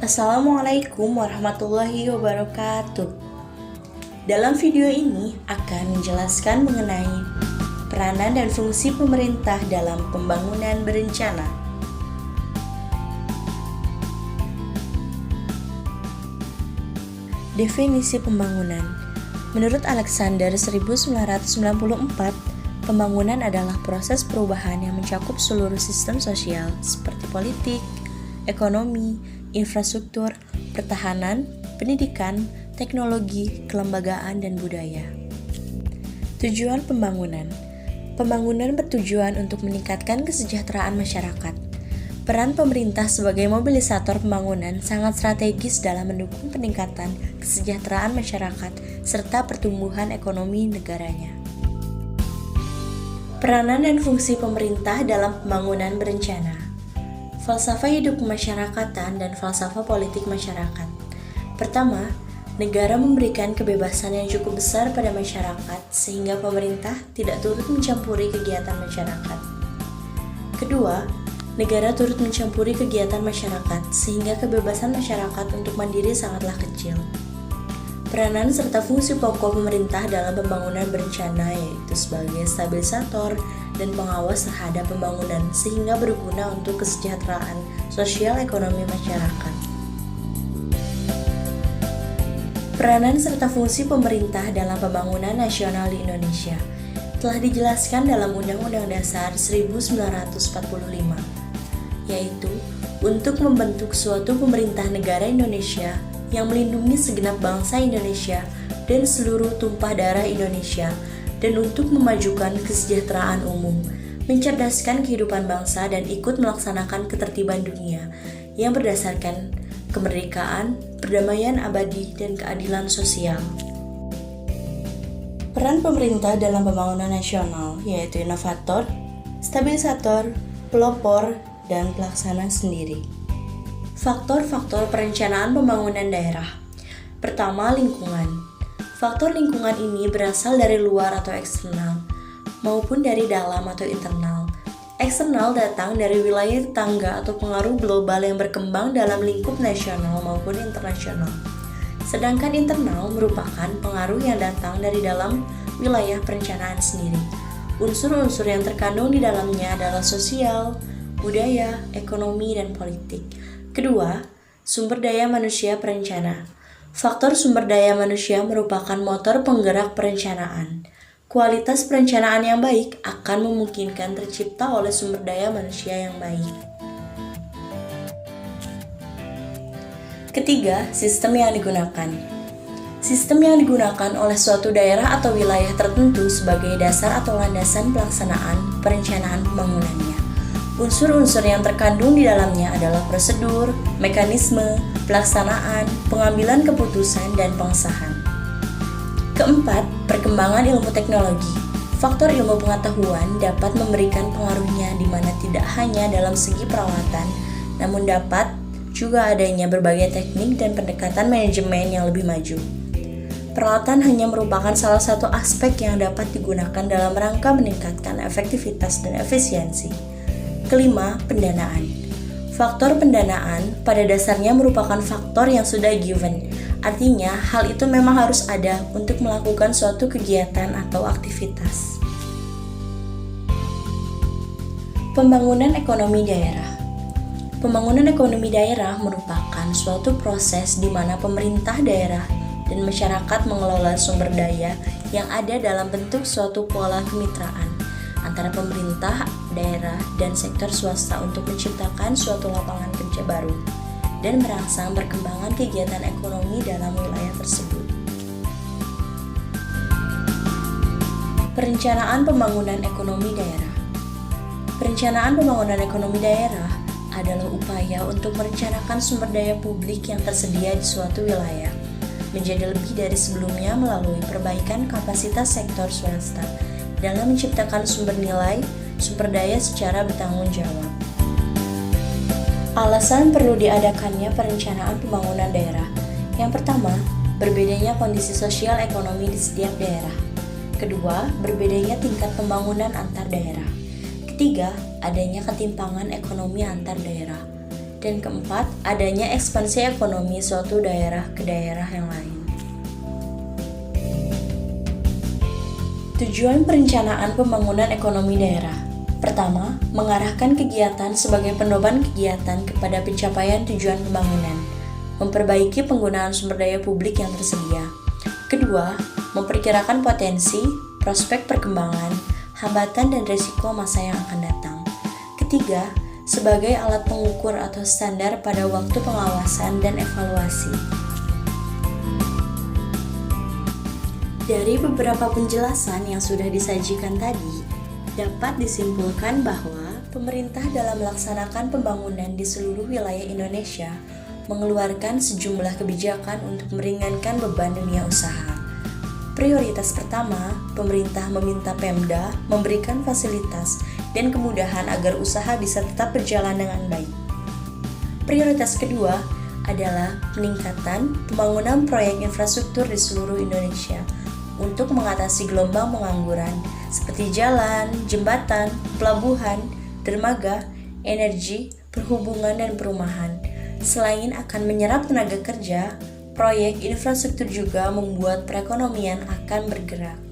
Assalamualaikum warahmatullahi wabarakatuh. Dalam video ini akan menjelaskan mengenai peranan dan fungsi pemerintah dalam pembangunan berencana. Definisi pembangunan. Menurut Alexander 1994, pembangunan adalah proses perubahan yang mencakup seluruh sistem sosial seperti politik, ekonomi, infrastruktur, pertahanan, pendidikan, teknologi, kelembagaan, dan budaya. Tujuan pembangunan. Pembangunan bertujuan untuk meningkatkan kesejahteraan masyarakat. Peran pemerintah sebagai mobilisator pembangunan sangat strategis dalam mendukung peningkatan kesejahteraan masyarakat serta pertumbuhan ekonomi negaranya. Peranan dan fungsi pemerintah dalam pembangunan berencana. Falsafah hidup kemasyarakatan dan falsafah politik masyarakat. Pertama, negara memberikan kebebasan yang cukup besar pada masyarakat sehingga pemerintah tidak turut mencampuri kegiatan masyarakat. Kedua, negara turut mencampuri kegiatan masyarakat sehingga kebebasan masyarakat untuk mandiri sangatlah kecil. Peranan serta fungsi pokok pemerintah dalam pembangunan berencana yaitu sebagai stabilisator dan pengawas terhadap pembangunan sehingga berguna untuk kesejahteraan sosial ekonomi masyarakat. Peranan serta fungsi pemerintah dalam pembangunan nasional di Indonesia telah dijelaskan dalam Undang-Undang Dasar 1945, yaitu untuk membentuk suatu pemerintah negara Indonesia yang melindungi segenap bangsa Indonesia dan seluruh tumpah darah Indonesia, dan untuk memajukan kesejahteraan umum, mencerdaskan kehidupan bangsa dan ikut melaksanakan ketertiban dunia yang berdasarkan kemerdekaan, perdamaian abadi, dan keadilan sosial. Peran pemerintah dalam pembangunan nasional yaitu inovator, stabilisator, pelopor, dan pelaksana sendiri. Faktor-faktor perencanaan pembangunan daerah. Pertama, lingkungan. Faktor lingkungan ini berasal dari luar atau eksternal, maupun dari dalam atau internal. Eksternal datang dari wilayah tetangga atau pengaruh global yang berkembang dalam lingkup nasional maupun internasional. Sedangkan internal merupakan pengaruh yang datang dari dalam wilayah perencanaan sendiri. Unsur-unsur yang terkandung di dalamnya adalah sosial, budaya, ekonomi, dan politik. Kedua, sumber daya manusia perencana. Faktor sumber daya manusia merupakan motor penggerak perencanaan. Kualitas perencanaan yang baik akan memungkinkan tercipta oleh sumber daya manusia yang baik. Ketiga, sistem yang digunakan. Sistem yang digunakan oleh suatu daerah atau wilayah tertentu sebagai dasar atau landasan pelaksanaan perencanaan pembangunannya. Unsur-unsur yang terkandung di dalamnya adalah prosedur, mekanisme, pelaksanaan, pengambilan keputusan, dan pengesahan. Keempat, perkembangan ilmu teknologi. Faktor ilmu pengetahuan dapat memberikan pengaruhnya di mana tidak hanya dalam segi perawatan, namun dapat juga adanya berbagai teknik dan pendekatan manajemen yang lebih maju. Peralatan hanya merupakan salah satu aspek yang dapat digunakan dalam rangka meningkatkan efektivitas dan efisiensi. Kelima, pendanaan. Faktor pendanaan pada dasarnya merupakan faktor yang sudah given. Artinya, hal itu memang harus ada untuk melakukan suatu kegiatan atau aktivitas. Pembangunan ekonomi daerah. Pembangunan ekonomi daerah merupakan suatu proses di mana pemerintah daerah dan masyarakat mengelola sumber daya yang ada dalam bentuk suatu pola kemitraan antara pemerintah, daerah, dan sektor swasta untuk menciptakan suatu lapangan kerja baru dan merangsang perkembangan kegiatan ekonomi dalam wilayah tersebut. Perencanaan pembangunan ekonomi daerah. Perencanaan pembangunan ekonomi daerah adalah upaya untuk merencanakan sumber daya publik yang tersedia di suatu wilayah menjadi lebih dari sebelumnya melalui perbaikan kapasitas sektor swasta dalam menciptakan sumber nilai, sumber daya secara bertanggung jawab. Alasan perlu diadakannya perencanaan pembangunan daerah. Yang pertama, berbedanya kondisi sosial ekonomi di setiap daerah. Kedua, berbedanya tingkat pembangunan antar daerah. Ketiga, adanya ketimpangan ekonomi antar daerah. Dan keempat, adanya ekspansi ekonomi suatu daerah ke daerah yang lain. Tujuan perencanaan pembangunan ekonomi daerah. Pertama, mengarahkan kegiatan sebagai pendopan kegiatan kepada pencapaian tujuan pembangunan. Memperbaiki penggunaan sumber daya publik yang tersedia. Kedua, memperkirakan potensi, prospek perkembangan, hambatan dan risiko masa yang akan datang. Ketiga, sebagai alat pengukur atau standar pada waktu pengawasan dan evaluasi. Dari beberapa penjelasan yang sudah disajikan tadi, dapat disimpulkan bahwa pemerintah dalam melaksanakan pembangunan di seluruh wilayah Indonesia mengeluarkan sejumlah kebijakan untuk meringankan beban dunia usaha. Prioritas pertama, pemerintah meminta Pemda memberikan fasilitas dan kemudahan agar usaha bisa tetap berjalan dengan baik. Prioritas kedua adalah peningkatan pembangunan proyek infrastruktur di seluruh Indonesia untuk mengatasi gelombang pengangguran seperti jalan, jembatan, pelabuhan, dermaga, energi, perhubungan, dan perumahan. Selain akan menyerap tenaga kerja, proyek infrastruktur juga membuat perekonomian akan bergerak.